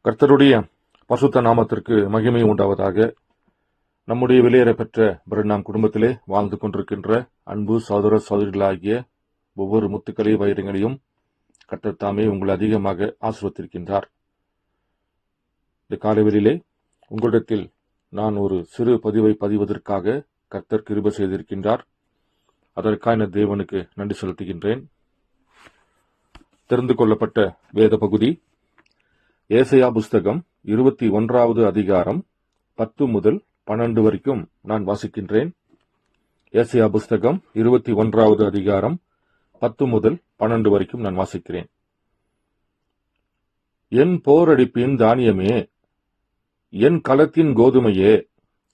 கர்த்தருடைய பரிசுத்த நாமத்திற்கு மகிமை உண்டாவதாக. நம்முடைய வெளியேற பெற்ற பிரணாம் குடும்பத்திலே வாழ்ந்து கொண்டிருக்கின்ற அன்பு சகோதர சகோதரிகளாகிய ஒவ்வொரு முத்துக்களை வைரங்களையும் கர்த்தர் தாமே உங்களை அதிகமாக ஆசீர்வதித்திருக்கின்றார். இந்த காலைவெளியிலே உங்களிடத்தில் நான் ஒரு சிறு பதிவை பதிவதற்காக கர்த்தர் கிருபை செய்திருக்கின்றார். அதற்கான தேவனுக்கு நன்றி செலுத்துகின்றேன். தெரிந்து கொள்ளப்பட்ட வேத பகுதி ஏசாயா புஸ்தகம் 21வது அதிகாரம் 10 முதல் 12 வரைக்கும் நான் வாசிக்கின்றேன். ஏசாயா புஸ்தகம் 21வது அதிகாரம் 10 முதல் 12 வரைக்கும் நான் வாசிக்கிறேன். என் போரடிப்பின் தானியமே, என் களத்தின் கோதுமையே,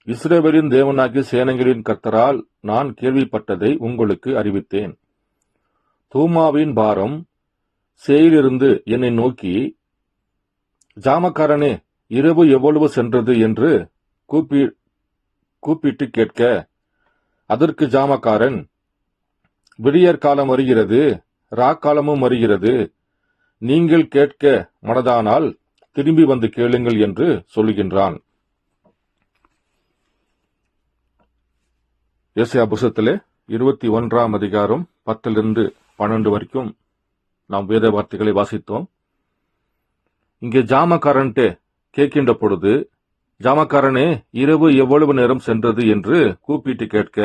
இஸ்ரவேலின் தேவனாகிய சேனைகளின் கர்த்தரால் நான் கேள்விப்பட்டதை உங்களுக்கு அறிவித்தேன். தூமாவின் பாரம் சேயிலிருந்து என்னை நோக்கி, ஜாமக்காரனே, இரவு எவ்வளவு சென்றது என்று கூப்பிட்டு கேட்க, அதற்கு ஜாமக்காரன், விடியற் காலம் வருகிறது, ராக்காலமும் வருகிறது, நீங்கள் கேட்க மனதானால் திரும்பி வந்து கேளுங்கள் என்று சொல்லுகின்றான். ஏசாயா புஸ்தகத்திலே 21ஆம் அதிகாரம் 10லிருந்து 12 வரைக்கும் நாம் வேத வார்த்தைகளை வாசித்தோம். இங்கே ஜாமக்காரன்ட்டே கேட்கின்ற பொழுது, ஜாமக்காரனே, இரவு எவ்வளவு நேரம் சென்றது என்று கூப்பிட்டு கேட்க,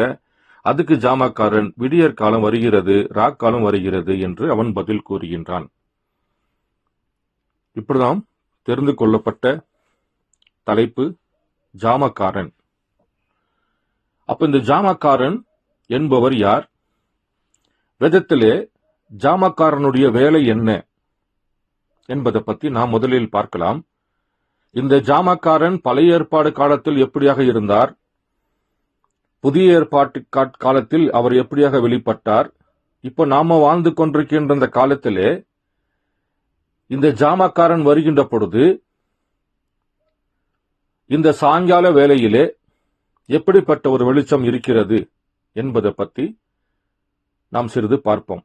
அதுக்கு ஜாமக்காரன், விடியற் காலம் வருகிறது, ராக்காலம் வருகிறது என்று அவன் பதில் கூறுகின்றான். இப்படிதான் தெரிந்து கொள்ளப்பட்ட தலைப்பு ஜாமக்காரன். அப்ப இந்த ஜாமக்காரன் என்பவர் யார்? வேதத்திலே ஜாமக்காரனுடைய வேலை என்ன என்பதை பற்றி நாம் முதலில் பார்க்கலாம். இந்த ஜாமக்காரன் பழைய ஏற்பாடு காலத்தில் எப்படியாக இருந்தார், புதிய ஏற்பாட்டு காலத்தில் அவர் எப்படியாக வெளிப்பட்டார், இப்ப நாம வாழ்ந்து கொண்டிருக்கின்ற இந்த காலத்திலே இந்த ஜாமக்காரன் வருகின்ற பொழுது இந்த சாயங்கால வேளையிலே எப்படிப்பட்ட ஒரு வெளிச்சம் இருக்கிறது என்பதை பற்றி நாம் சிறிது பார்ப்போம்.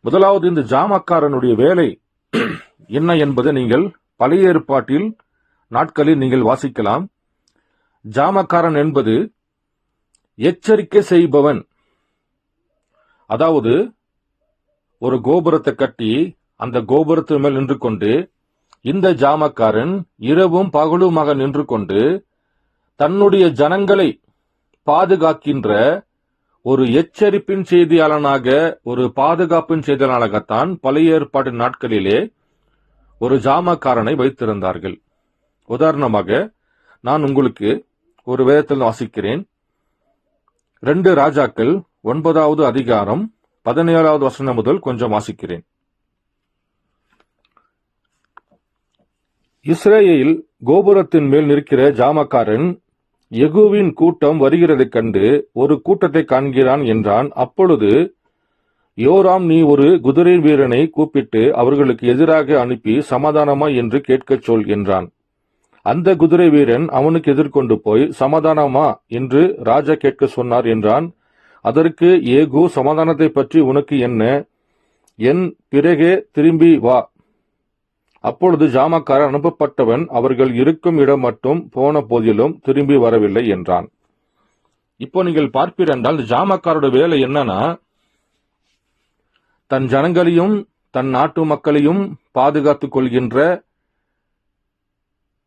முதலாவது, இந்த ஜாமக்காரனுடைய வேலை என்ன என்பதை நீங்கள் பழைய ஏற்பாட்டில் நாட்களில் நீங்கள் வாசிக்கலாம். ஜாமக்காரன் என்பது எச்சரிக்கை செய்பவன். அதாவது ஒரு கோபுரத்தை கட்டி அந்த கோபுரத்து மேல் நின்று கொண்டு இந்த ஜாமக்காரன் இரவும் பகலுமாக நின்று கொண்டு தன்னுடைய ஜனங்களை பாதுகாக்கின்ற ஒரு எச்சரிப்பின் செய்தியாளனாக, ஒரு பாதுகாப்பின் செய்தியாளனாகத்தான் பழைய ஏற்பாட்டு நாட்களிலே ஒரு ஜாமக்காரனை வைத்திருந்தார்கள். உதாரணமாக நான் உங்களுக்கு ஒரு வேதத்தில் வாசிக்கிறேன். 2 ராஜாக்கள் 9வது அதிகாரம் 17வது வசனம் முதல் கொஞ்சம் வாசிக்கிறேன். இஸ்ரவேல் கோபுரத்தின் மேல் நிற்கிற ஜாமக்காரன் யெகூவின் கூட்டம் வருகிறதைக் கண்டு ஒரு கூட்டத்தை காண்கிறான் என்றான். அப்பொழுது யோராம், நீ ஒரு குதிரை வீரனை கூப்பிட்டு அவர்களுக்கு எதிராக அனுப்பி சமாதானமா என்று கேட்கச் சொல் என்றான். அந்த குதிரை வீரன் அவனுக்கு எதிர்கொண்டு போய், சமாதானமா என்று ராஜா கேட்க சொன்னார் என்றான். அதற்கு ஏகு, சமாதானத்தை பற்றி உனக்கு என்ன? என் பிறகே திரும்பி வா. அப்பொழுது ஜாமக்காரன் அனுப்பப்பட்டவன் அவர்கள் இருக்கும் இடம் மட்டும் போன போதிலும் திரும்பி வரவில்லை என்றான். இப்போ நீங்கள் பார்ப்பீர்கள் என்றால் ஜாமக்காரோட வேலை என்னன்னா, தன் ஜனங்களையும் தன் நாட்டு மக்களையும் பாதுகாத்துக் கொள்கின்ற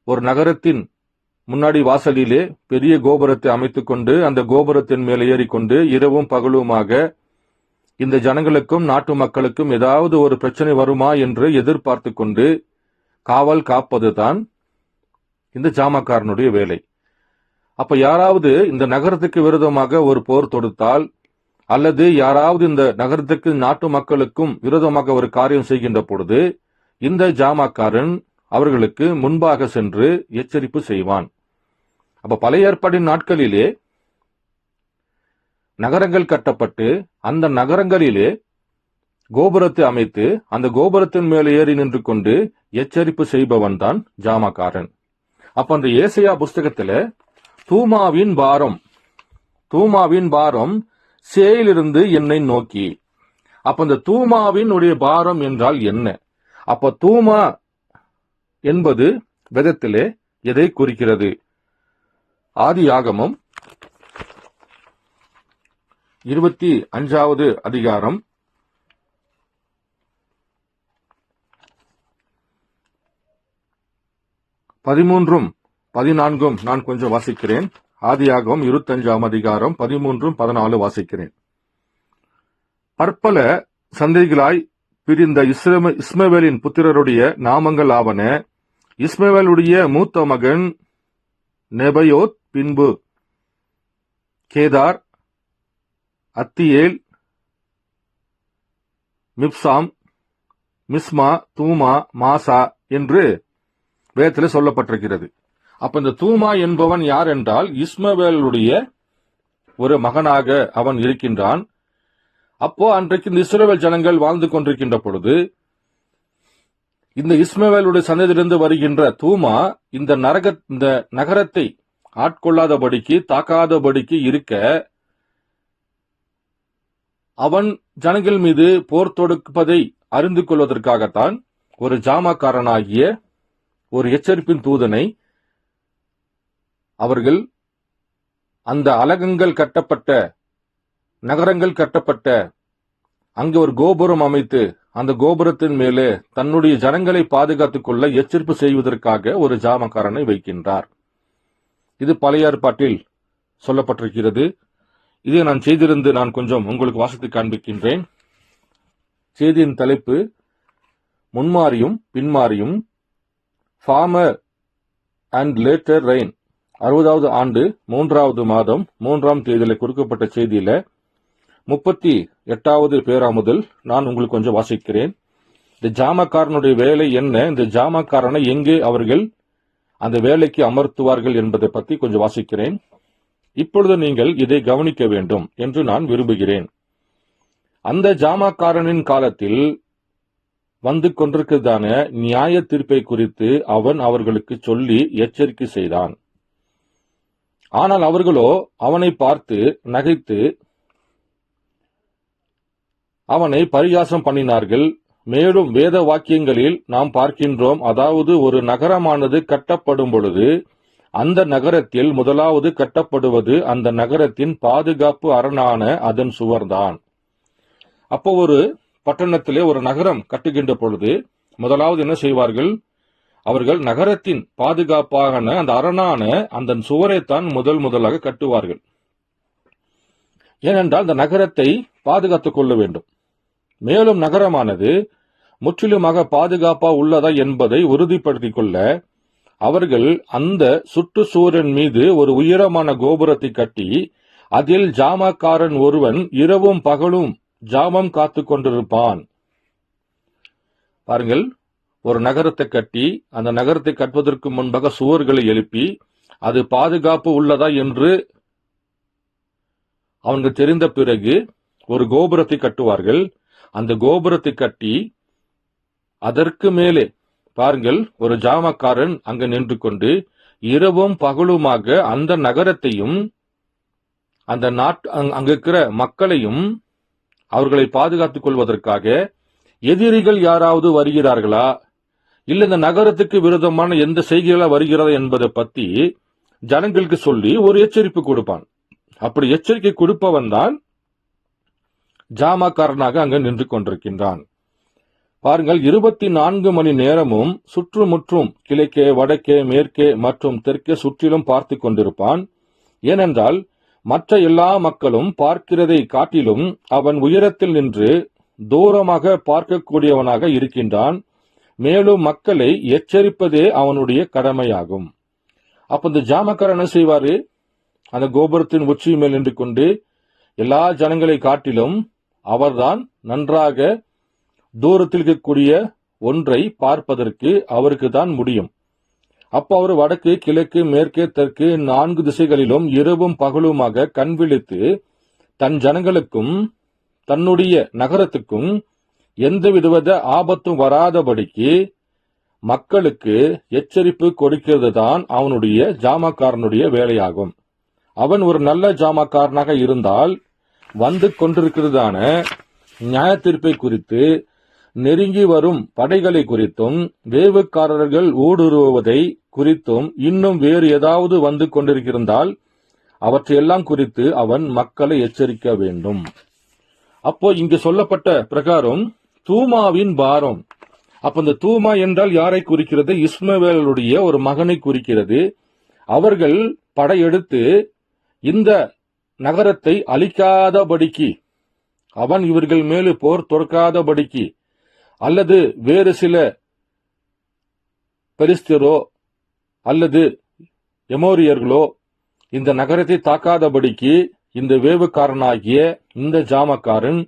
ஒரு நகரத்தின் முன்னாடி வாசலிலே பெரிய கோபுரத்தை அமைத்துக் கொண்டு அந்த கோபுரத்தின் மேலே ஏறிக்கொண்டு இரவும் பகலுமாக இந்த ஜனங்களுக்கும் நாட்டு மக்களுக்கும் ஏதாவது ஒரு பிரச்சனை வருமா என்று எதிர்பார்த்து கொண்டு காவல் காப்பதுதான் இந்த ஜாமக்காரனுடைய வேலை. அப்ப யாராவது இந்த நகரத்துக்கு விரோதமாக ஒரு போர் தொடுத்தால், அல்லது யாராவது இந்த நகரத்துக்கு நாட்டு மக்களுக்கும் விரோதமாக ஒரு காரியம் செய்கின்ற பொழுது இந்த ஜாமக்காரன் அவர்களுக்கு முன்பாக சென்று எச்சரிப்பு செய்வான். அப்ப பழைய ஏற்பாட்டின் நாட்களிலே நகரங்கள் கட்டப்பட்டு அந்த நகரங்களிலே கோபுரத்தை அமைத்து அந்த கோபுரத்தின் மேலே ஏறி நின்று கொண்டு எச்சரிப்பு செய்பவன் தான் ஜாமக்காரன். அப்ப அந்த ஏசாயா புஸ்தகத்துல தூமாவின் பாரம் சேயிலிருந்து என்னை நோக்கி. அப்ப இந்த தூமாவின் உடைய பாரம் என்றால் என்ன? அப்ப தூமா என்பது விதத்திலே எதை குறிக்கிறது? ஆதியாகமம் 25வது அதிகாரம் 13ம் 14ம் நான் கொஞ்சம் வாசிக்கிறேன். ஆதியாகமம் 25ஆம் அதிகாரம் 13, 14 வாசிக்கிறேன். பற்பல சந்தைகளாய் பிரிந்த இஸ்மவேலின் புத்திரருடைய நாமங்கள் ஆவன. இஸ்மவேலுடைய மூத்த மகன் நெபயோத், பின்பு கேதார், அத்தியேல், மிப்சாம், மிஸ்மா, தூமா, மாசா என்று வேதத்தில் சொல்லப்பட்டிருக்கிறது. அப்ப இந்த தூமா என்பவன் யார் என்றால் இஸ்மவேலுடைய ஒரு மகனாக அவன் இருக்கின்றான். அப்போ அன்றைக்கு இந்த இஸ்ரவேல் ஜனங்கள் வாழ்ந்து கொண்டிருக்கின்ற பொழுது இந்த இஸ்மவேலுடைய சந்ததியிலிருந்து வருகின்ற தூமா இந்த நகரத்தை ஆட்கொள்ளாதபடிக்கு, தாக்காதபடிக்கு இருக்க அவன் ஜனங்கள் மீது போர் தொடுப்பதை அறிந்து கொள்வதற்காகத்தான் ஒரு ஜாமக்காரனாகிய ஒரு எச்சரிப்பின் தூதனை அவர்கள் அந்த அலகங்கள் கட்டப்பட்ட, நகரங்கள் கட்டப்பட்ட அங்கே ஒரு கோபுரம் அமைத்து அந்த கோபுரத்தின் மேலே தன்னுடைய ஜனங்களை பாதுகாத்துக் கொள்ள எச்சரிப்பு செய்வதற்காக ஒரு ஜாமக்காரனை வைக்கின்றார். இது பழைய ஏற்பாட்டில் சொல்லப்பட்டிருக்கிறது. இதை நான் செய்திருந்து நான் கொஞ்சம் உங்களுக்கு வாசித்து காண்பிக்கின்றேன். செய்தியின் தலைப்பு முன்மாறியும் பின்மாறியும், ஃபார்மர் அண்ட் லேட்டர் ரெயின். 60வது ஆண்டு 3வது மாதம் 3ஆம் தேதியில கொடுக்கப்பட்ட செய்தியில 38வது பேரா முதல் நான் உங்களுக்கு கொஞ்சம் வாசிக்கிறேன். இந்த ஜாமக்காரனுடைய வேலை என்ன, இந்த ஜாமக்காரனை எங்கே அவர்கள் அந்த வேலைக்கு அமர்த்துவார்கள் என்பதை பற்றி கொஞ்சம் வாசிக்கிறேன். இப்பொழுது நீங்கள் இதை கவனிக்க வேண்டும் என்று நான் விரும்புகிறேன். அந்த ஜாமக்காரனின் காலத்தில் வந்து கொண்டிருக்கிறதான நியாய தீர்ப்பை குறித்து அவன் அவர்களுக்கு சொல்லி எச்சரிக்கை செய்தான். ஆனால் அவர்களோ அவனை பார்த்து நகைத்து அவனை பரிகாசம் பண்ணினார்கள். மேலும் வேத வாக்கியங்களில் நாம் பார்க்கின்றோம், அதாவது ஒரு நகரமானது கட்டப்படும் பொழுது அந்த நகரத்தில் முதலாவது கட்டப்படுவது அந்த நகரத்தின் பாதுகாப்பு அரணான அதன் சுவர்தான். அப்போ ஒரு பட்டணத்திலே ஒரு நகரம் கட்டுகின்ற பொழுது முதலாவது என்ன செய்வார்கள்? அவர்கள் நகரத்தின் பாதுகாப்பாக அந்த அரணான அந்த சுவரைத்தான் முதலாக கட்டுவார்கள். ஏனென்றால் அந்த நகரத்தை பாதுகாத்துக் கொள்ள வேண்டும். மேலும் நகரமானது முற்றிலுமாக பாதுகாப்பா உள்ளதா என்பதை உறுதிப்படுத்திக் கொள்ள அவர்கள் அந்த சுற்றுச்சுவரின் மீது ஒரு உயரமான கோபுரத்தை கட்டி அதில் ஜாமக்காரன் ஒருவன் இரவும் பகலும் ஜாமம் காத்து கொண்டிருப்பான். பாருங்கள், ஒரு நகரத்தை கட்டி அந்த நகரத்தை கட்டுவதற்கு முன்பாக சுவர்களை எழுப்பி அது பாதுகாப்பு உள்ளதா என்று அவனுக்கு தெரிந்த பிறகு ஒரு கோபுரத்தை கட்டுவார்கள். அந்த கோபுரத்தை கட்டி அதற்கு மேலே பாருங்கள், ஒரு ஜாமக்காரன் அங்கு நின்று கொண்டு இரவும் பகலுமாக அந்த நகரத்தையும் அந்த அங்க இருக்கிற மக்களையும் அவர்களை பாதுகாத்துக் கொள்வதற்காக எதிரிகள் யாராவது வருகிறார்களா, இல்ல இந்த நகரத்துக்கு விரோதமான எந்த செய்திகளா வருகிறதா என்பதை பத்தி ஜனங்களுக்கு சொல்லி ஒரு எச்சரிப்பு கொடுப்பான். அப்படி எச்சரிக்கை கொடுப்பவன் தான் ஜாமக்காரனாக அங்கு நின்று கொண்டிருக்கின்றான். பாருங்கள், 24 மணி நேரமும் சுற்றுமுற்றும் கிழக்கே, வடக்கே, மேற்கே மற்றும் தெற்கே சுற்றிலும் பார்த்து கொண்டிருப்பான். ஏனென்றால் மற்ற எல்லா மக்களும் பார்க்கிறதை காட்டிலும் அவன் உயரத்தில் நின்று தூரமாக பார்க்கக்கூடியவனாக இருக்கின்றான். மேலும் மக்களை எச்சரிப்பதே அவனுடைய கடமையாகும். அப்ப இந்த ஜாமக்காரன் என்ன செய்வாரு? அந்த கோபுரத்தின் உச்சி மேல் நின்று கொண்டு எல்லா ஜனங்களை காட்டிலும் அவர்தான் நன்றாக தூரத்தில் இருக்கக்கூடிய ஒன்றை பார்ப்பதற்கு அவருக்கு தான் முடியும். அப்ப அவர் வடக்கு, கிழக்கு, மேற்கே, தெற்கு 4 திசைகளிலும் இரவும் பகலுமாக கண் விழித்து தன் ஜனங்களுக்கும் தன்னுடைய நகரத்துக்கும் எந்தவித ஆபத்தும் வராதபடிக்கு மக்களுக்கு எச்சரிப்பு கொடுக்கிறது தான் அவனுடைய ஜாமக்காரனுடைய வேலையாகும். அவன் ஒரு நல்ல ஜாமக்காரனாக இருந்தால் வந்து கொண்டிருக்கிறதான நியாய தீர்ப்பை குறித்து நெருங்கி வரும் படைகளை குறித்தும் வேவுக்காரர்கள் ஊடுருவுவதை குறித்தும் இன்னும் வேறு ஏதாவது வந்து கொண்டிருந்தால் அவற்றையெல்லாம் குறித்து அவன் மக்களை எச்சரிக்க வேண்டும். அப்போ இங்கு சொல்லப்பட்ட பிரகாரம் தூமாவின் பாரம். அப்ப இந்த தூமா என்றால் யாரை குறிக்கிறது? இஸ்மவேலுடைய ஒரு மகனை குறிக்கிறது. அவர்கள் படையெடுத்து இந்த நகரத்தை அழிக்காதபடிக்கு, அவன் இவர்கள் மேலு போர் தொடுக்காதபடிக்கு, அல்லது வேறு சில பெலிஸ்தரோ அல்லது எமோரியர்களோ இந்த நகரத்தை தாக்காதபடிக்கு இந்த வேவுக்காரனாகிய இந்த ஜாமக்காரன்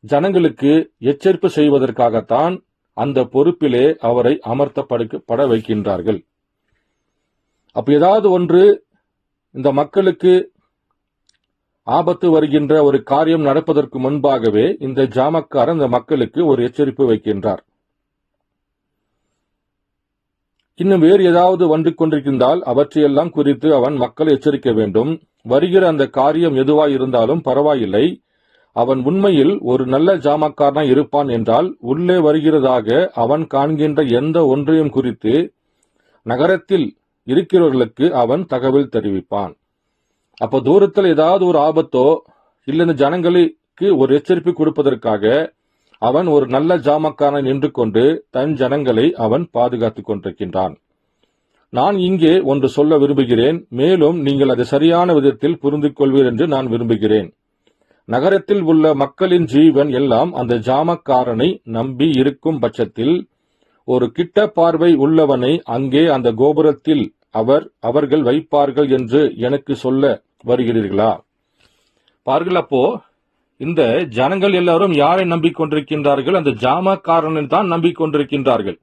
ஜனங்களுக்கு எச்சரிப்பு செய்வதற்காகத்தான் அந்த பொறுப்பிலே அவரை அமர்த்தப்பட வைக்கின்றார்கள். அப்ப ஏதாவது ஒன்று இந்த மக்களுக்கு ஆபத்து வருகின்ற ஒரு காரியம் நடப்பதற்கு முன்பாகவே இந்த ஜாமக்காரன் இந்த மக்களுக்கு ஒரு எச்சரிப்பு வைக்கின்றார். இன்னும் வேறு ஏதாவது வந்து கொண்டிருந்தால் அவற்றையெல்லாம் குறித்து அவன் மக்களை எச்சரிக்க வேண்டும். வருகிற அந்த காரியம் எதுவாய் இருந்தாலும் பரவாயில்லை, அவன் உண்மையில் ஒரு நல்ல ஜாமக்காரனாய் இருப்பான் என்றால் உள்ளே வருகிறதாக அவன் காண்கின்ற எந்த ஒன்றையும் குறித்து நகரத்தில் இருக்கிறவர்களுக்கு அவன் தகவல் தெரிவிப்பான். அப்ப தூரத்தில் ஏதாவது ஒரு ஆபத்தோ இல்லைன்னு ஜனங்களுக்கு ஒரு எச்சரிப்பு கொடுப்பதற்காக அவன் ஒரு நல்ல ஜாமக்காரன் நின்று கொண்டு தன் ஜனங்களை அவன் பாதுகாத்துக் கொண்டிருக்கின்றான். நான் இங்கே ஒன்று சொல்ல விரும்புகிறேன், மேலும் நீங்கள் அதை சரியான விதத்தில் புரிந்து கொள்வீர் என்று நான் விரும்புகிறேன். நகரத்தில் உள்ள மக்களின் ஜீவன் எல்லாம் அந்த ஜாமக்காரனை நம்பி இருக்கும் பட்சத்தில் ஒரு கிட்ட பார்வை உள்ளவனை அங்கே அந்த கோபுரத்தில் அவர்கள் வைப்பார்கள் என்று எனக்கு சொல்ல வருகிறீர்களா? பார்கள், அப்போ இந்த ஜனங்கள் எல்லாரும் யாரை நம்பிக்கொண்டிருக்கின்றார்கள்? அந்த ஜாமக்காரனை தான் நம்பிக்கொண்டிருக்கின்றார்கள்.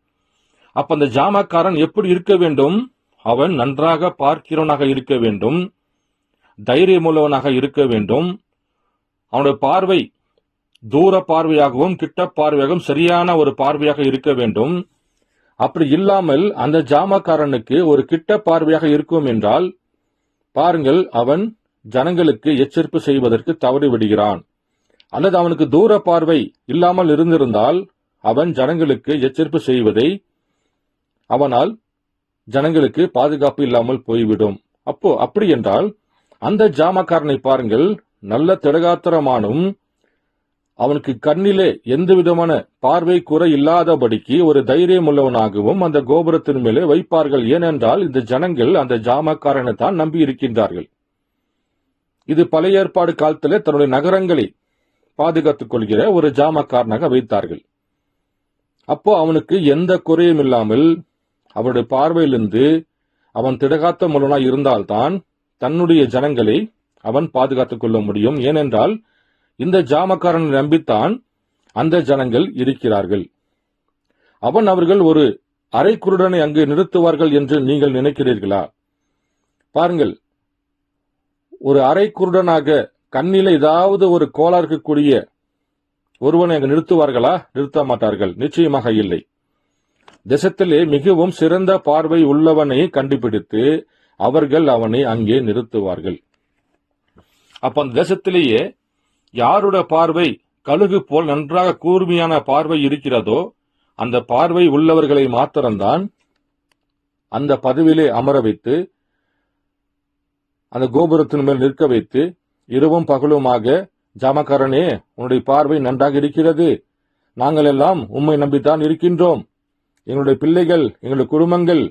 அப்ப அந்த ஜாமக்காரன் எப்படி இருக்க வேண்டும்? அவன் நன்றாக பார்க்கிறவனாக இருக்க வேண்டும், தைரியமுள்ளவனாக இருக்க வேண்டும். அவனுடைய பார்வை தூர பார்வையாகவும் கிட்ட பார்வையாகவும் சரியான ஒரு பார்வையாக இருக்க வேண்டும். அப்படி இல்லாமல் அந்த ஜாமக்காரனுக்கு ஒரு கிட்ட பார்வையாக இருக்கும் என்றால் பாருங்கள், அவன் ஜனங்களுக்கு எச்சரிப்பு செய்வதற்கு தவறிவிடுகிறான். அல்லது அவனுக்கு தூர பார்வை இல்லாமல் இருந்திருந்தால் அவன் ஜனங்களுக்கு எச்சரிப்பு செய்வதை அவனால் ஜனங்களுக்கு பாதுகாப்பு இல்லாமல் போய்விடும். அப்படி என்றால் அந்த ஜாமக்காரனை பாருங்கள், நல்ல திடகாத்திரமானும் அவனுக்கு கண்ணிலே எந்த விதமான பார்வை குறை இல்லாதபடிக்கு ஒரு தைரியம் உள்ளவனாகவும் அந்த கோபுரத்தின் மேலே வைப்பார்கள். ஏனென்றால் இந்த ஜனங்கள் அந்த ஜாமக்காரனை தான் நம்பி இருக்கின்றார்கள். இது பழைய ஏற்பாடு காலத்திலே தன்னுடைய நகரங்களை பாதுகாத்துக் கொள்கிற ஒரு ஜாமக்காரனாக வைத்தார்கள். அப்போ அவனுக்கு எந்த குறையும் இல்லாமல் அவனுடைய பார்வையிலிருந்து அவன் திடகாத்த உள்ளவனாய் இருந்தால்தான் தன்னுடைய ஜனங்களை அவன் பாதுகாத்துக் கொள்ள முடியும். ஏனென்றால் இந்த ஜாமக்காரனை நம்பித்தான் அந்த ஜனங்கள் இருக்கிறார்கள். அவர்கள் ஒரு அரை குருடனை அங்கு நிறுத்துவார்கள் என்று நீங்கள் நினைக்கிறீர்களா? பாருங்கள், ஒரு அரை குருடனாக கண்ணில ஏதாவது ஒரு கோளாறு இருக்கக்கூடிய ஒருவனை அங்கு நிறுத்துவார்களா? நிறுத்த மாட்டார்கள், நிச்சயமாக இல்லை. தேசத்திலே மிகவும் சிறந்த பார்வை உள்ளவனை கண்டுபிடித்து அவர்கள் அவனை அங்கே நிறுத்துவார்கள். அப்ப அந்த தேசத்திலேயே யாருடைய பார்வை கழுகு போல் நன்றாக கூர்மையான பார்வை இருக்கிறதோ அந்த பார்வை உள்ளவர்களை மாத்திரம்தான் அந்த பதவியிலே அமர வைத்து அந்த கோபுரத்தின் மேல் நிற்க வைத்து இரவும் பகலுமாக, ஜாமக்காரனே, உன்னுடைய பார்வை நன்றாக இருக்கிறது, நாங்கள் எல்லாம் உம்மை நம்பித்தான் இருக்கின்றோம், எங்களுடைய பிள்ளைகள் எங்களுடைய குடும்பங்கள்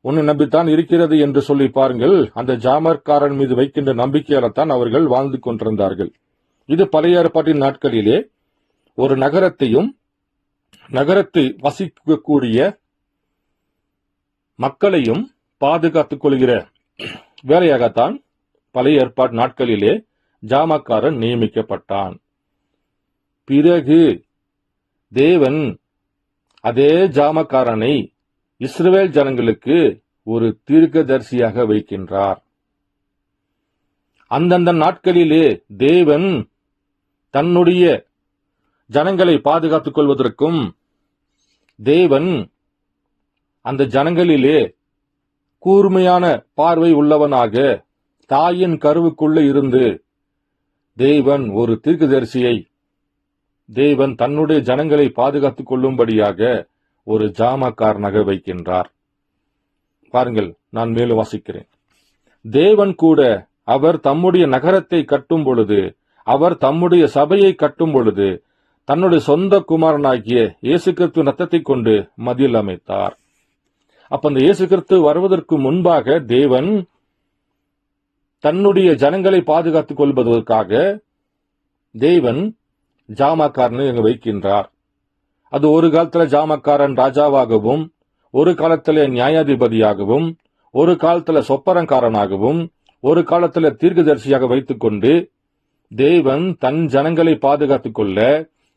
உன்னை நம்பித்தான் இருக்கிறது என்று சொல்லி பாருங்கள், அந்த ஜாமக்காரன் மீது வைக்கின்ற நம்பிக்கையால்தான் அவர்கள் வாழ்ந்து கொண்டிருந்தார்கள். இது பழைய ஏற்பாட்டின் நாட்களிலே ஒரு நகரத்தையும் நகரத்தை வசிக்கக்கூடிய மக்களையும் பாதுகாத்துக் கொள்கிற வேலையாகத்தான் பழைய ஏற்பாட்டு நாட்களிலே ஜாமக்காரன் நியமிக்கப்பட்டான். பிறகு தேவன் அதே ஜாமக்காரனை இஸ்ரவேல் ஜனங்களுக்கு ஒரு தீர்க்கதரிசியாக வைக்கின்றார். அந்தந்த நாட்களிலே தேவன் தன்னுடைய ஜனங்களை பாதுகாத்துக் கொள்வதற்கும் தேவன் அந்த ஜனங்களிலே கூர்மையான பார்வை உள்ளவனாக தாயின் கருவுக்குள்ளே இருந்து தேவன் ஒரு தீர்க்கதரிசியை தேவன் தன்னுடைய ஜனங்களை பாதுகாத்துக் கொள்ளும்படியாக ஒரு ஜாமக்காரனாக வைக்கின்றார். பாருங்கள், நான் மேலும் வாசிக்கிறேன். தேவன் கூட அவர் தம்முடைய நகரத்தை கட்டும் பொழுது, அவர் தம்முடைய சபையை கட்டும் பொழுது தன்னுடைய சொந்த குமாரனாகிய இயேசு கிறிஸ்து ரத்தத்தை கொண்டு மதில் அமைத்தார். அப்ப அந்த இயேசு கிறிஸ்து வருவதற்கு முன்பாக தேவன் தன்னுடைய ஜனங்களை பாதுகாத்துக் கொள்வதற்காக தேவன் ஜாமக்காரனை அங்கு வைக்கின்றார். அது ஒரு காலத்துல ஜாமக்காரன் ராஜாவாகவும், ஒரு காலத்துல நியாயாதிபதியாகவும், ஒரு காலத்துல சொப்பரங்காரனாகவும், ஒரு காலத்துல தீர்க்கதரிசியாக வைத்துக் கொண்டு தேவன் தன் ஜனங்களை பாதுகாத்துக் கொள்ள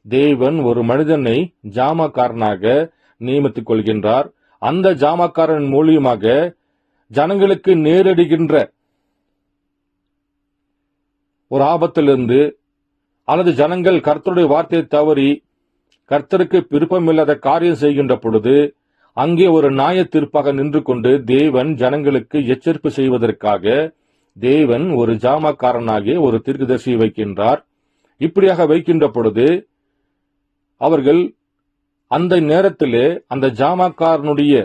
தேவன் ஒரு மனிதனை ஜாமக்காரனாக நியமித்துக் கொள்கின்றார். அந்த ஜாமக்காரன் மூலியமாக ஜனங்களுக்கு நேரிடுகின்ற ஒரு ஆபத்திலிருந்து, அல்லது ஜனங்கள் கர்த்தருடைய வார்த்தையை தவறி கர்த்தருக்கு விருப்பமில்லாத காரியம் செய்கின்ற பொழுது அங்கே ஒரு நியாய தீர்ப்பாக நின்று கொண்டு தேவன் ஜனங்களுக்கு எச்சரிப்பு செய்வதற்காக தேவன் ஒரு ஜாமக்காரனாகிய ஒரு தீர்க்கதரிசியை வைக்கின்றார். இப்படியாக வைக்கின்ற பொழுது அவர்கள் அந்த நேரத்திலே அந்த ஜாமக்காரனுடைய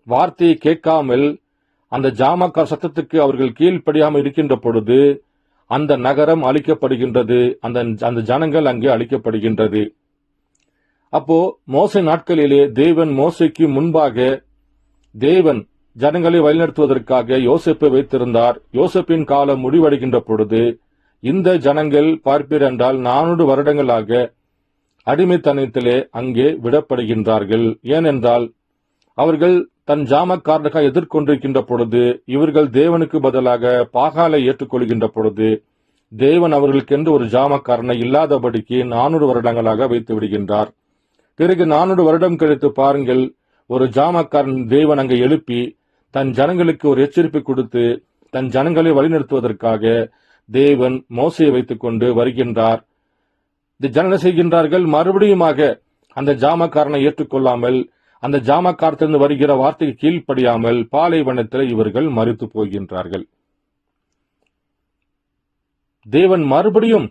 வார்த்தையை கேட்காமல், அந்த ஜாமக்கார் சத்தத்துக்கு அவர்கள் கீழ்ப்படியாமல் இருக்கின்ற பொழுது அந்த நகரம் அழிக்கப்படுகின்றது, அந்த ஜனங்கள் அங்கே அழிக்கப்படுகின்றது. அப்போ மோசே நாட்களிலே தேவன் மோசேக்கு முன்பாக தேவன் ஜனங்களை வழிநடத்துவதற்காக யோசேப்பை வைத்திருந்தார். யோசேப்பின் காலம் முடிவடைகின்ற பொழுது இந்த ஜனங்கள் பார்ப்பீர் என்றால் 400 வருடங்களாக அடிமைத்தனத்திலே அங்கே விடப்படுகின்றார்கள். ஏனென்றால் அவர்கள் தன் ஜாமக்காரனுக்காக எதிர்கொண்டிருக்கின்ற பொழுது, இவர்கள் தேவனுக்கு பதிலாக பாகாலை ஏற்றுக்கொள்கின்ற பொழுது தேவன் அவர்களுக்கென்று ஒரு ஜாமக்காரனை இல்லாதபடிக்கு 400 வருடங்களாக வைத்து விடுகின்றார். பிறகு 400 வருடம் கழித்து பாருங்கள், ஒரு ஜாமக்காரன் தேவன் அங்கே எழுப்பி தன் ஜனங்களுக்கு ஒரு எச்சரிப்பை கொடுத்து தன் ஜனங்களை வழிநடத்துவதற்காக தேவன் மோசையை வைத்துக் கொண்டு வருகின்றார். இந்த ஜனங்கள் செய்கின்றார்கள், மறுபடியுமாக அந்த ஜாமக்காரனை ஏற்றுக்கொள்ளாமல், அந்த ஜாமக்காரத்திலிருந்து வருகிற வார்த்தைக்கு கீழ்ப்படியாமல் பாலைவனத்தில் இவர்கள் மரித்து போகின்றார்கள். தேவன் மறுபடியும்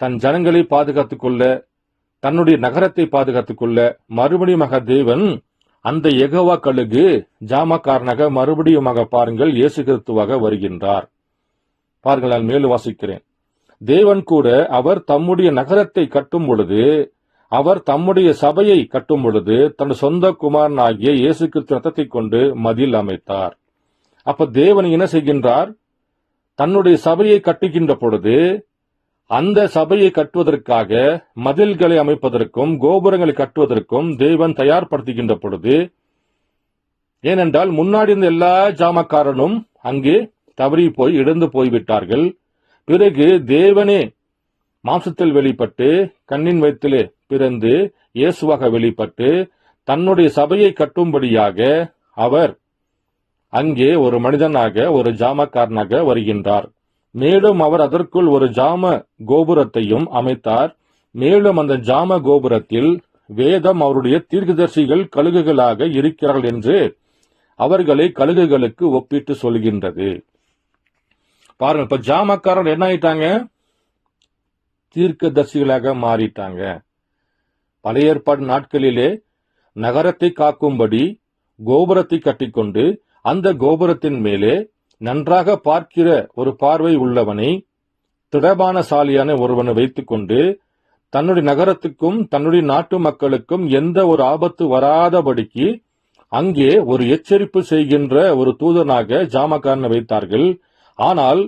தன் ஜனங்களை பாதுகாத்துக் கொள்ள, தன்னுடைய நகரத்தை பாதுகாத்துக் கொள்ள மறுபடியும் தேவன் அந்த யெகோவா கழுகு ஜாமக்காரனாக மறுபடியும் பாருங்கள் இயேசு கிறிஸ்துவாக வருகின்றார். பாருங்கள், நான் மேலும் வாசிக்கிறேன். தேவன் கூட அவர் தம்முடைய நகரத்தை கட்டும் பொழுது, அவர் தம்முடைய சபையை கட்டும் பொழுது தன் சொந்த குமாரனாகிய இயேசு கிறிஸ்து ரத்தத்தை கொண்டு மதில் அமைத்தார். அப்ப தேவன் என்ன செய்கின்றார்? தன்னுடைய சபையை கட்டுகின்ற பொழுது அந்த சபையை கட்டுவதற்காக மதில்களை அமைப்பதற்கும் கோபுரங்களை கட்டுவதற்கும் தேவன் தயார்படுத்துகின்ற பொழுது, ஏனென்றால் முன்னாடி இருந்த எல்லா ஜாமக்காரனும் அங்கே தவறி போய் இழந்து போய்விட்டார்கள். பிறகு தேவனே மாம்சத்தில் வெளிப்பட்டு கண்ணின் வயிற்றிலே பிறந்து இயேசுவாக வெளிப்பட்டு தன்னுடைய சபையை கட்டும்படியாக அவர் அங்கே ஒரு மனிதனாக ஒரு ஜாமக்காரனாக வருகின்றார். மேலும் அவர் அதற்குள் ஒரு ஜாம கோபுரத்தையும் அமைத்தார். மேலும் அந்த ஜாம கோபுரத்தில் வேதம் அவருடைய தீர்க்கதரிசிகள் கழுகுகளாக இருக்கிறார்கள் என்று அவர்களை கழுகுகளுக்கு ஒப்பிட்டு சொல்கின்றது. பாருங்க, இப்ப ஜாமக்காரர் என்ன ஆயிட்டாங்க? தீர்க்கதரிசிகளாக மாறிட்டாங்க. பழைய ஏற்பாடு நாட்களிலே நகரத்தை காக்கும்படி கோபுரத்தை கட்டிக்கொண்டு அந்த கோபுரத்தின் மேலே நன்றாக பார்க்கிற ஒரு பார்வை உள்ளவனை, திடபானசாலியான ஒருவனை வைத்துக் கொண்டு தன்னுடைய நகரத்துக்கும் தன்னுடைய நாட்டு மக்களுக்கும் எந்த ஒரு ஆபத்து வராதபடிக்கு அங்கே ஒரு எச்சரிப்பு செய்கின்ற ஒரு தூதனாக ஜாமக்காரனை வைத்தார்கள். ஆனால்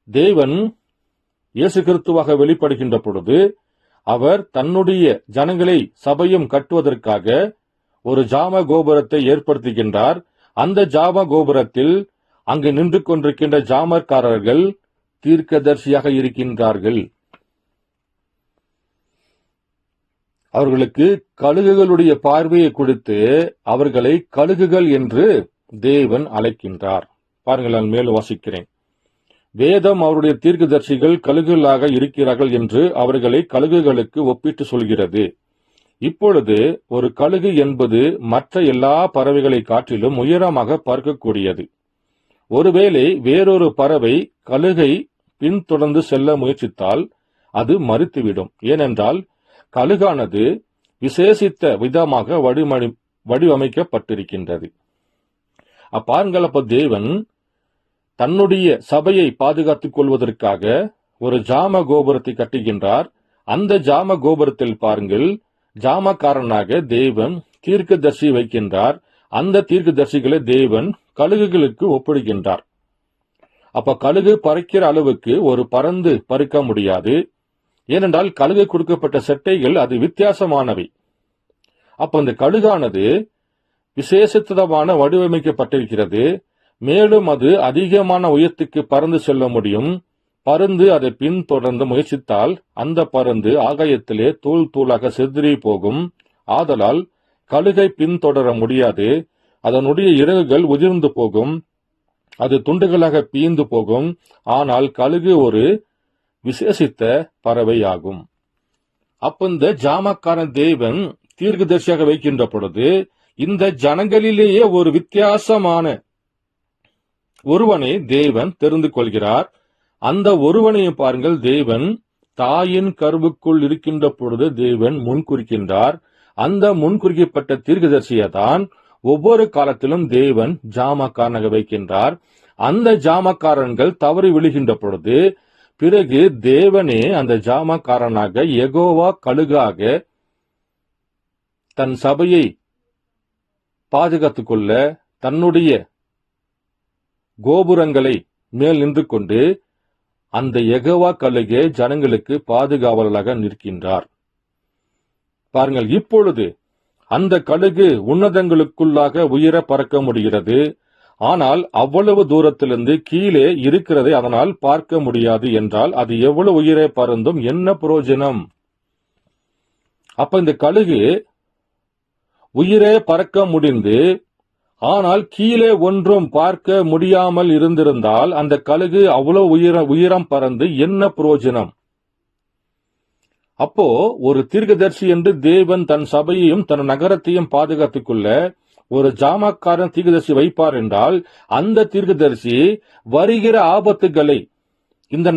தேவன் இயேசு கிறிஸ்துவாக வெளிப்படுகின்ற பொழுது அவர் தன்னுடைய ஜனங்களை சபையும் கட்டுவதற்காக ஒரு ஜாம கோபுரத்தை ஏற்படுத்துகின்றார். அந்த ஜாம கோபுரத்தில் அங்கு நின்று கொண்டிருக்கின்ற ஜாமக்காரர்கள் தீர்க்கதரிசியாக இருக்கின்றார்கள். அவர்களுக்கு கழுகுகளுடைய பார்வையை கொடுத்து அவர்களை கழுகுகள் என்று தேவன் அழைக்கின்றார். பாருங்கள், நான் மேலும் வாசிக்கிறேன். வேதம் அவருடைய தீர்க்கதரிசிகள் கழுகுகளாக இருக்கிறார்கள் என்று அவர்களை கழுகுகளுக்கு ஒப்பிட்டு சொல்கிறது. இப்பொழுது ஒரு கழுகு என்பது மற்ற எல்லா பறவைகளை காட்டிலும் உயரமாக பறக்கக்கூடியது. ஒருவேளை வேறொரு பறவை கழுகை பின்தொடர்ந்து செல்ல முயற்சித்தால் அது மரித்துவிடும். ஏனென்றால் கழுகானது விசேஷித்த விதமாக வடிவமைக்கப்பட்டிருக்கின்றது. பாருங்கள், அப்ப தேவன் தன்னுடைய சபையை பாதுகாத்துக் கொள்வதற்காக ஒரு ஜாம கோபுரத்தை கட்டுகின்றார். அந்த ஜாம கோபுரத்தில் பாருங்கள், ஜாமக்காரனாக தேவன் தீர்க்கதரிசி வைக்கின்றார். அந்த தீர்க்கதரிசிகளை தேவன் கழுகுகளுக்கு ஒப்பிடுகின்றார். அப்ப கழுகு பறக்கிற அளவுக்கு ஒரு பறந்து பறக்க முடியாது. ஏனென்றால் கழுகு கொடுக்கப்பட்ட செட்டைகள் அது வித்தியாசமானவை. அப்ப இந்த கழுகானது விசேஷித்தமான வடிவமைக்கப்பட்டிருக்கிறது. மேலும் அது அதிகமான உயரத்துக்கு பறந்து செல்ல முடியும். பருந்து அதை பின்தொடர்ந்து முயற்சித்தால் அந்த பருந்து ஆகாயத்திலே தூள் தூளாக சிதறி போகும். ஆதலால் கழுகை பின்தொடர முடியாது. அதனுடைய இறகுகள் உதிர்ந்து போகும். அது துண்டுகளாக பீந்து போகும். ஆனால் கழுகு ஒரு விசேஷித்த பறவையாகும். அப்ப இந்த ஜாமக்காரன் தேவன் தீர்க்கதரிசியாக வைக்கின்ற பொழுது இந்த ஜனங்களிலேயே ஒரு வித்தியாசமான ஒருவனை தேவன் தெரிந்து கொள்கிறார். அந்த ஒருவனையும் பாருங்கள், தேவன் தாயின் கருவுக்குள் இருக்கின்ற பொழுது தேவன் முன்குறிக்கின்றார். அந்த முன்குறிக்கப்பட்ட தீர்க்கதரிசியை தான் ஒவ்வொரு காலத்திலும் தேவன் ஜாமக்காரனாக வைக்கின்றார். அந்த ஜாமக்காரன்கள் தவறி விழுகின்ற பொழுது பிறகு தேவனே அந்த ஜாமக்காரனாக யெகோவா கழுகாக தன் சபையை பாதுகாத்துக் கொள்ள தன்னுடைய கோபுரங்களை மேல் நின்று கொண்டு அந்த யெகோவா கழுகே ஜனங்களுக்கு பாதுகாவலராக நிற்கின்றார். பாருங்கள், இப்பொழுது அந்த கழுகு உன்னதங்களுக்குள்ளாக உயர பறக்க முடிகிறது. ஆனால் அவ்வளவு தூரத்திலிருந்து கீழே இருக்கிறதை அதனால் பார்க்க முடியாது என்றால் அது எவ்வளவு உயரே பறந்தும் என்ன பிரயோஜனம்? அப்ப இந்த கழுகு உயிரே பறக்க முடிந்து ஆனால் கீழே ஒன்றும் பார்க்க முடியாமல் இருந்திருந்தால் அந்த கழுகு அவ்வளவு உயரம் பறந்து என்ன பிரயோஜனம்? அப்போ ஒரு தீர்க்கதரிசி என்று தேவன் தன் சபையையும் தன் நகரத்தையும் பாதுகாத்துக் கொள்ள ஒரு ஜாமக்காரன் தீர்க்கதரிசி வைப்பார் என்றால் அந்த தீர்க்கதரிசி வருகிற ஆபத்துகளை இந்த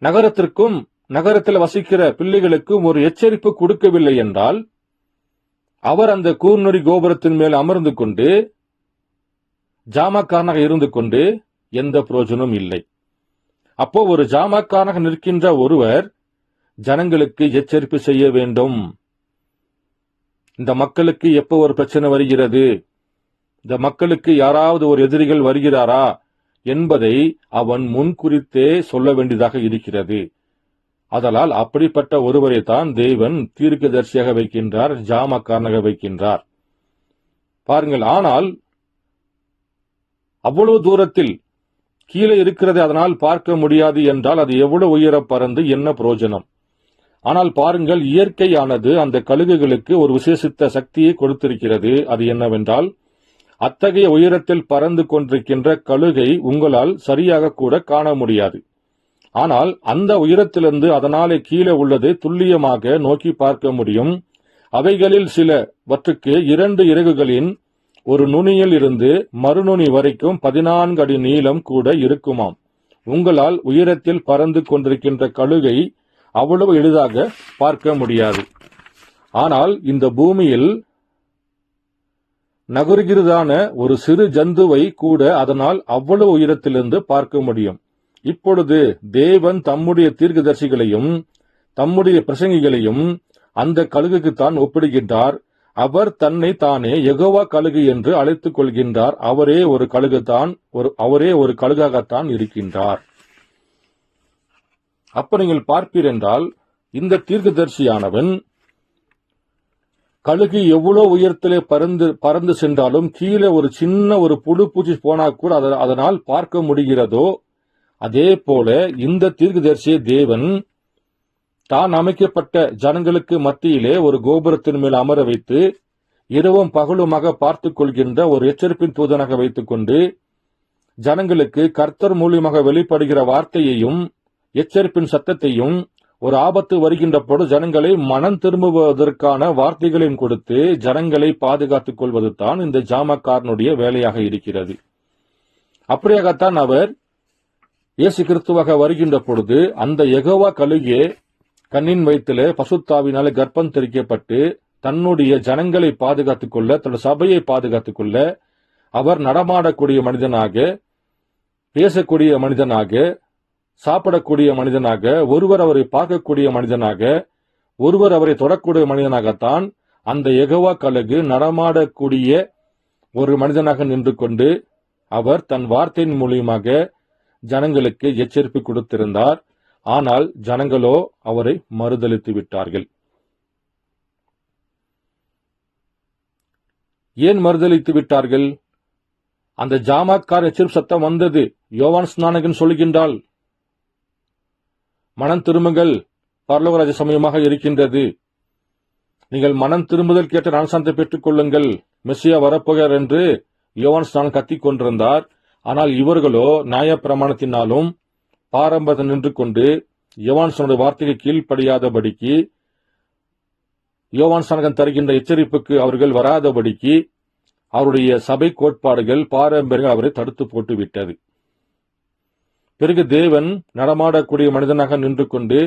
நகரத்திற்கும் நகரத்தில் வசிக்கிற பிள்ளைகளுக்கும் ஒரு எச்சரிப்பு கொடுக்கவில்லை என்றால் அவர் அந்த கூர்நொடி கோபுரத்தின் மேல் அமர்ந்து கொண்டு ஜாமக்காரனாக இருந்து கொண்டு எந்த பிரயோஜனமும் இல்லை. அப்போ ஒரு ஜாமக்காரனாக நிற்கின்ற ஒருவர் ஜனங்களுக்கு எச்சரிப்பு செய்ய வேண்டும். இந்த மக்களுக்கு எப்போ ஒரு பிரச்சனை வருகிறது, இந்த மக்களுக்கு யாராவது ஒரு எதிரிகள் வருகிறாரா என்பதை அவன் முன்குறித்தே சொல்ல வேண்டியதாக இருக்கிறது. அதனால் அப்படிப்பட்ட ஒருவரை தான் தேவன் தீர்க்கதரிசியாக வைக்கின்றார், ஜாமக்காரனாக வைக்கின்றார். பாருங்கள், ஆனால் அவ்வளவு தூரத்தில் கீழே இருக்கிறதை அதனால் பார்க்க முடியாது என்றால் அது எவ்வளவு உயர பறந்து என்ன பிரயோஜனம்? ஆனால் பாருங்கள், இயற்கையானது அந்த கழுகுகளுக்கு ஒரு விசேஷித்த சக்தியை கொடுத்திருக்கிறது. அது என்னவென்றால் அத்தகைய உயரத்தில் பறந்து கொண்டிருக்கின்ற கழுகை உங்களால் சரியாக கூட காண முடியாது. ஆனால் அந்த உயரத்திலிருந்து அதனாலே கீழே உள்ளதை துல்லியமாக நோக்கி பார்க்க முடியும். அவைகளில் சிலவற்றுக்கு 2 இறகுகளின் ஒரு நுனியில் இருந்து மறுநுனி வரைக்கும் 14 அடி நீளம் கூட இருக்குமாம். உங்களால் உயரத்தில் பறந்து கொண்டிருக்கின்ற கழுகை அவ்வளவு எளிதாக பார்க்க முடியாது. ஆனால் இந்த பூமியில் நகர்கிறதான ஒரு சிறு ஜந்துவை கூட அதனால் அவ்வளவு உயரத்திலிருந்து பார்க்க முடியும். இப்பொழுது தேவன் தம்முடைய தீர்க்கதரிசிகளையும் தம்முடைய பிரசங்கிகளையும் அந்த கழுகுக்குத்தான் ஒப்பிடுகின்றார். அவர் தன்னை தானே யெகோவா கழுகு என்று அழைத்துக் கொள்கின்றார். அவரே ஒரு கழுகாகத்தான் இருக்கின்றார். அப்ப நீங்கள் பார்ப்பீர் என்றால் இந்த தீர்க்கதரிசியானவன் கழுகு எவ்வளவு உயரத்திலே பறந்து சென்றாலும் கீழே ஒரு சின்ன ஒரு புழு பூச்சி போனா கூட அதனால் பார்க்க முடிகிறதோ அதே போல இந்த தீர்க்கதரிசியை தேவன் தான் அமைக்கப்பட்ட ஜனங்களுக்கு மத்தியிலே ஒரு கோபுரத்தின் மேல் அமர வைத்து இரவும் பகலுமாக பார்த்துக் கொள்கின்ற ஒரு எச்சரிப்பின் தூதனாக வைத்துக் கொண்டு ஜனங்களுக்கு கர்த்தர் மூலியமாக வெளிப்படுகிற வார்த்தையையும் எச்சரிப்பின் சத்தத்தையும் ஒரு ஆபத்து வருகின்ற போது ஜனங்களை மனம் திரும்புவதற்கான வார்த்தைகளையும் கொடுத்து ஜனங்களை பாதுகாத்துக் கொள்வது தான் இந்த ஜாமக்காரனுடைய வேலையாக இருக்கிறது. அப்படியாகத்தான் அவர் இயேசு கிறிஸ்துவாக வருகின்ற பொழுது அந்த யெகோவா கழுகே கண்ணின் வயிற்றிலே பசுத்தாவினாலே கர்ப்பம் தெரிக்கப்பட்டு தன்னுடைய ஜனங்களை பாதுகாத்துக் கொள்ள, தன்னுடைய சபையை பாதுகாத்துக் கொள்ள அவர் நடமாடக்கூடிய மனிதனாக, பேசக்கூடிய மனிதனாக, சாப்பிடக்கூடிய மனிதனாக, ஒருவர் அவரை பார்க்கக்கூடிய மனிதனாக, ஒருவர் அவரை தொடக்கூடிய மனிதனாகத்தான் அந்த யெகோவா கழுகு நடமாடக்கூடிய ஒரு மனிதனாக நின்று கொண்டு அவர் தன் வார்த்தையின் மூலியமாக ஜனங்களுக்கு எச்சரிப்பு கொடுத்திருந்தார். ஆனால் ஜனங்களோ அவரை மறுதலித்து விட்டார்கள். ஏன் மறுதலித்து விட்டார்கள்? அந்த ஜாமக்கார எச்சரிப்பு சத்தம் வந்தது. யோவான் ஸ்நானகன் சொல்கின்றாள், மனம் திரும்புங்கள், பரலோகராஜ சமயமாக இருக்கின்றது, நீங்கள் மனம் திரும்புதல் கேட்ட ஞானஸ்நானத்தை பெற்றுக் கொள்ளுங்கள், மெஸ்ஸியா வரப்போகிறார் என்று யோவான் ஸ்நானன் கத்திக் கொண்டிருந்தார். ஆனால் இவர்களோ நியாயப்பிரமாணத்தினாலும் பாரம்பரியத்தில் நின்று கொண்டு யோவான் ஸ்நானனுடைய வார்த்தைக்கு கீழ்ப்படியாதபடிக்கு, யோவான் ஸ்நானகன் தருகின்ற எச்சரிப்புக்கு அவர்கள் வராதபடிக்கு அவருடைய சபை கோட்பாடுகள், பாரம்பரியங்கள் அவரை தடுத்து போட்டு விட்டது. பிறகு தேவன் நடமாடக்கூடிய மனிதனாக நின்று கொண்டு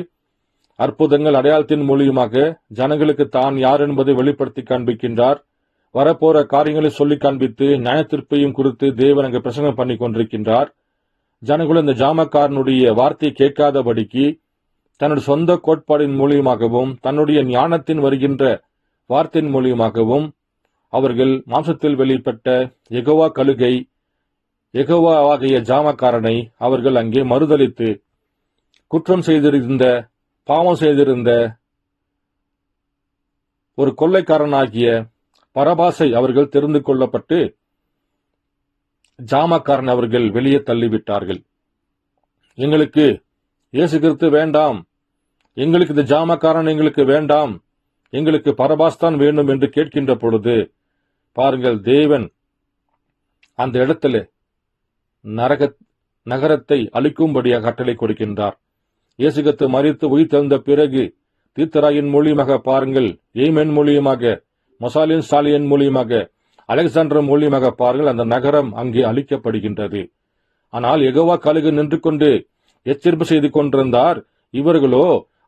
அற்புதங்கள் அடையாளத்தின் மூலியமாக ஜனங்களுக்கு தான் யார் என்பதை வெளிப்படுத்தி காண்பிக்கின்றார். வரப்போற காரியங்களை சொல்லி காண்பித்து நியாயத்தீர்ப்பையும் குறித்து தேவன் அங்கு பிரசங்கம் பண்ணி கொண்டிருக்கின்றார். ஜனங்களும் இந்த ஜாமக்காரனுடைய வார்த்தையை கேட்காதபடிக்கு தன்னுடைய சொந்த கோட்பாடின் மூலியமாகவும் தன்னுடைய ஞானத்தின் வருகின்ற வார்த்தையின் மூலியமாகவும் அவர்கள் மாம்சத்தில் வெளிப்பட்ட யெகோவா கழுகை, யெகோவாகிய ஜாமக்காரனை அவர்கள் அங்கே மறுதலித்து குற்றம் செய்திருந்த, பாவம் செய்திருந்த ஒரு கொள்ளைக்காரனாகிய பரபாசை அவர்கள் தெரிந்து கொள்ளப்பட்டு ஜாமக்காரன் அவர்கள் வெளியே தள்ளிவிட்டார்கள். எங்களுக்கு இயேசு கிறிஸ்து வேண்டாம், எங்களுக்கு இந்த ஜாமக்காரன் எங்களுக்கு வேண்டாம், எங்களுக்கு பரபாஸ் தான் வேண்டும் என்று கேட்கின்ற பொழுது பாருங்கள், தேவன் அந்த இடத்துல நகரத்தை அழிக்கும்படியாக கட்டளை கொடுக்கின்றார். இயேசு கிறிஸ்து மரித்து உயிர்த்தெழுந்த பிறகு தீர்த்தராயின் மூலியமாக பாருங்கள், ஏமேன் மூலியமாக, மொசாலின் சாலியன் மூலியமாக, அலெக்சாண்டர் மூலியமாக பாருங்கள், அந்த நகரம் அங்கே அழிக்கப்படுகின்றது. ஆனால் யெகோவா கழுகு நின்று கொண்டு எச்சரிப்பு செய்து கொண்டிருந்தார். இவர்களோ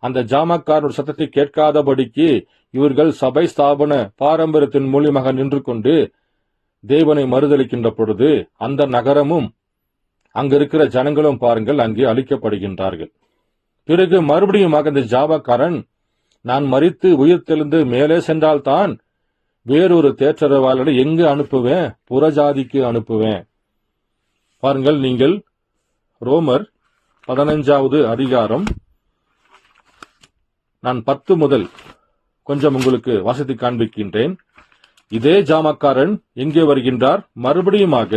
அந்த ஜாமக்காரனுடைய சத்தத்தை கேட்காதபடிக்கு இவர்கள் சபை ஸ்தாபன பாரம்பரியத்தின் மூலியமாக நின்று கொண்டு தேவனை மறுதலிக்கின்ற பொழுது அந்த நகரமும் அங்கிருக்கிற ஜனங்களும் பாருங்கள் அங்கே அழிக்கப்படுகின்றார்கள். பிறகு மறுபடியும் இந்த ஜாமக்காரன், நான் மரித்து உயிர்த்தெழுந்து மேலே சென்றால்தான் வேறொரு தேற்றரவாளரை எங்கு அனுப்புவேன்? புறஜாதிக்கு அனுப்புவேன். பாருங்கள், நீங்கள் ரோமர் 15வது அதிகாரம் நான் 10 முதல் கொஞ்சம் உங்களுக்கு வாசித்து காண்பிக்கின்றேன். இதே ஜாமக்காரன் எங்கே வருகின்றார்? மறுபடியுமாக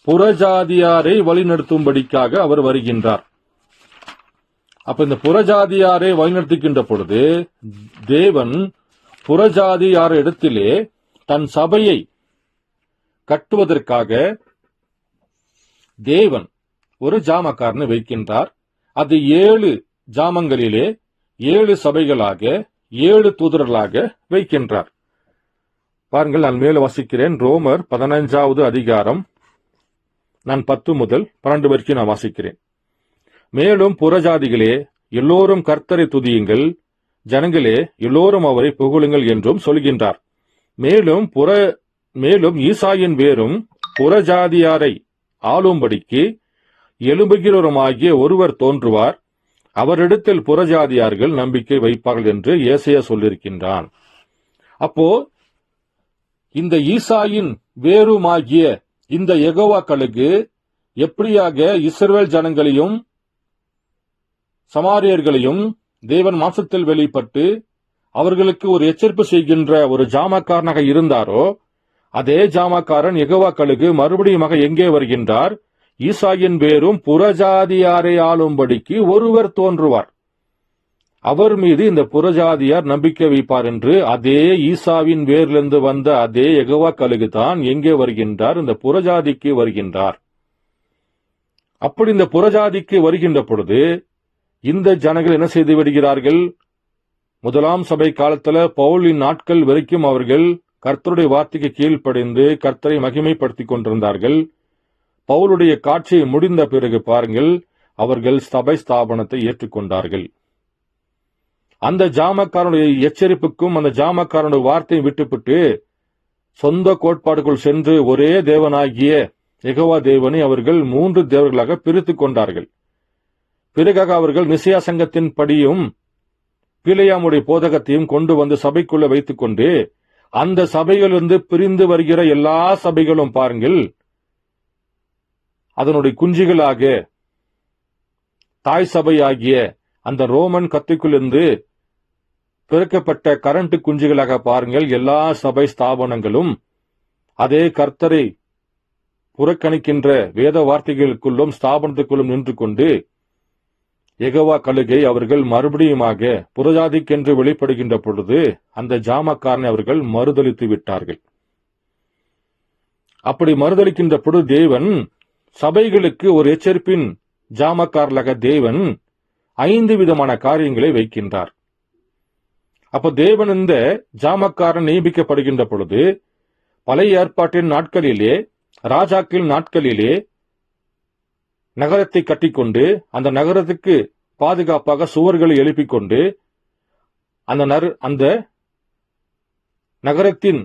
புறஜாதியாரை வழிநடத்தும்படிக்காக அவர் வருகின்றார். அப்ப இந்த புறஜாதியாரை வழிநடத்துகின்ற பொழுது தேவன் புறஜாதியார் இடத்திலே தன் சபையை கட்டுவதற்காக தேவன் ஒரு ஜாமக்காரனை வைக்கின்றார். அது 7 ஜாமங்களிலே 7 சபைகளாக 7 தூதர்களாக வைக்கின்றார். பாருங்கள், நான் மேல வாசிக்கிறேன். ரோமர் 15வது அதிகாரம் நான் 10 முதல் 12 வரைக்கும் நான் வாசிக்கிறேன். மேலும் புறஜாதிகளே எல்லோரும் கர்த்தரை துதியுங்கள், ஜனங்களே எல்லோரும் அவரை புகழுங்கள் என்றும் சொல்கின்றார். மேலும் ஈசாயின் வேரும் புறஜாதியாரை ஆளும்படிக்கு எழும்புகிறவருமாகிய ஒருவர் தோன்றுவார், அவரிடத்தில் புறஜாதியார்கள் நம்பிக்கை வைப்பார்கள் என்று ஏசாயா சொல்லியிருக்கின்றான். அப்போ இந்த ஈசாயின் வேருமாகிய இந்த யெகோவா கழுகு எப்படியாக இஸ்ரவேல் ஜனங்களையும் சமாரியர்களையும் தேவன் மாம்சத்தில் வெளிப்பட்டு அவர்களுக்கு ஒரு எச்சரிப்பு செய்கின்ற ஒரு ஜாமக்காரனாக இருந்தாரோ, அதே ஜாமக்காரன் யெகோவா கழுகு மறுபடியும் எங்கே வருகின்றார்? ஈசாயின் வேரும் புறஜாதியாரை ஆளும்படிக்கு ஒருவர் தோன்றுவார், அவர் மீது இந்த புறஜாதியார் நம்பிக்கை வைப்பார் என்று அதே ஈசாவின் வேரிலிருந்து வந்த அதே யெகோவா கழுகு தான் எங்கே வருகின்றார்? இந்த புறஜாதிக்கு வருகின்றார். அப்படி இந்த புறஜாதிக்கு வருகின்ற பொழுது இந்த ஜனங்கள் என்ன செய்து விடுகிறார்கள்? முதலாம் சபை காலத்துல பவுலின் நாட்கள் வரைக்கும் அவர்கள் கர்த்தருடைய வார்த்தைக்கு கீழ்ப்படிந்து கர்த்தரை மகிமைப்படுத்திக் கொண்டிருந்தார்கள். பவுலுடைய காட்சி முடிந்த பிறகு பாருங்கள், அவர்கள் சபை ஸ்தாபனத்தை ஏற்றுக்கொண்டார்கள். அந்த ஜாமக்காரனுடைய எச்சரிப்புக்கும் அந்த ஜாமக்காரனுடைய வார்த்தையை விட்டுவிட்டு சொந்த கோட்பாடுக்குள் சென்று ஒரே தேவனாகிய யெகோவா தேவனை அவர்கள் 3 தேவர்களாக பிரித்துக் கொண்டார்கள். பிறகாக அவர்கள் நிசையா சங்கத்தின் படியும் பிலேயாமுடைய போதகத்தையும் கொண்டு வந்து சபைக்குள்ள வைத்துக் கொண்டு அந்த சபைகளிலிருந்து பிரிந்து வருகிற எல்லா சபைகளும் பாருங்கள், அதனுடைய குஞ்சுகளாக தாய் சபையாகிய அந்த ரோமன் கத்திக்குள்ளிருந்து பிறக்கப்பட்ட கரண்ட் குஞ்சுகளாக பாருங்கள், எல்லா சபை ஸ்தாபனங்களும் அதே கர்த்தரை புறக்கணிக்கின்ற வேத வார்த்தைகளுக்குள்ளும் ஸ்தாபனத்துக்குள்ளும் நின்று கொண்டு யெகோவா கழுகை அவர்கள் மறுபடியுமாக புறஜாதிக்கென்று வெளிப்படுகின்ற பொழுது அந்த ஜாமக்காரனை அவர்கள் மறுதலித்து விட்டார்கள். அப்படி மறுதலிக்கின்ற பொழுது தேவன் சபைகளுக்கு ஒரு எச்சரிப்பின் ஜாமக்காரலாக தேவன் 5 விதமான காரியங்களை வைக்கின்றார். அப்ப தேவன் இந்த ஜாமக்காரன் நியமிக்கப்படுகின்ற பொழுது பழைய ஏற்பாட்டின் நாட்களிலே, ராஜாக்களின் நாட்களிலே நகரத்தை கட்டிக்கொண்டு அந்த நகரத்துக்கு பாதுகாப்பாக சுவர்களை எழுப்பிக் கொண்டு அந்த நகரத்தின்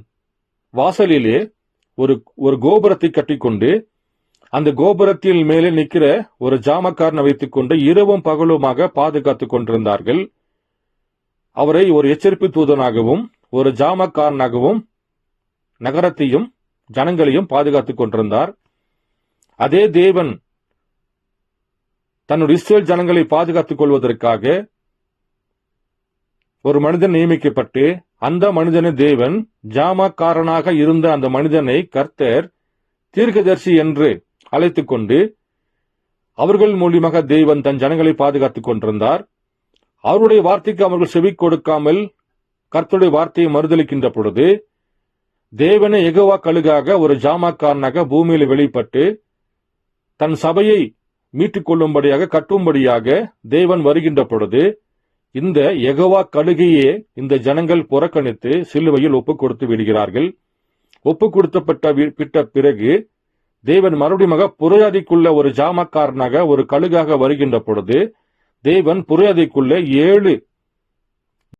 வாசலிலே ஒரு கோபுரத்தை கட்டிக்கொண்டு அந்த கோபுரத்தின் மேலே நிற்கிற ஒரு ஜாமக்காரனை வைத்துக் கொண்டு இரவும் பகலுமாக பாதுகாத்துக் கொண்டிருந்தார்கள். அவரை ஒரு எச்சரிப்பு தூதனாகவும் ஒரு ஜாமக்காரனாகவும் நகரத்தையும் ஜனங்களையும் பாதுகாத்துக் கொண்டிருந்தார். அதே தேவன் தன்னுடைய இஸ்ரவேல் ஜனங்களை பாதுகாத்துக் கொள்வதற்காக ஒரு மனிதன் நியமிக்கப்பட்டு அந்த மனிதனை தேவன் ஜாமக்காரனாக இருந்த அந்த மனிதனை கர்த்தர் தீர்க்கதரிசி என்று அழைத்துக் கொண்டு அவர்கள் மூலியமாக தேவன் தன் ஜனங்களை பாதுகாத்துக் கொண்டிருந்தார். அவருடைய வார்த்தைக்கு அவர்கள் செவி கொடுக்காமல் கர்த்தருடைய வார்த்தையை மறுதலிக்கின்ற பொழுது தேவனே யெகோவா கழுகாக ஒரு ஜாமக்காரனாக பூமியில் வெளிப்பட்டு தன் சபையை மீட்டுக் கொள்ளும்படியாக கட்டும்படியாக தேவன் வருகின்ற பொழுது இந்த யெகோவா கழுகையே இந்த ஜனங்கள் புறக்கணித்து சிலுவையில் ஒப்புக் கொடுத்து விடுகிறார்கள். ஒப்புக் கொடுக்கப்பட்ட பிறகு தேவன் மறுபடியும் புறஜாதிக்குள்ள ஒரு ஜாமக்காரனாக ஒரு கழுகாக வருகின்ற பொழுது தேவன் புறஜாதிக்குள்ள 7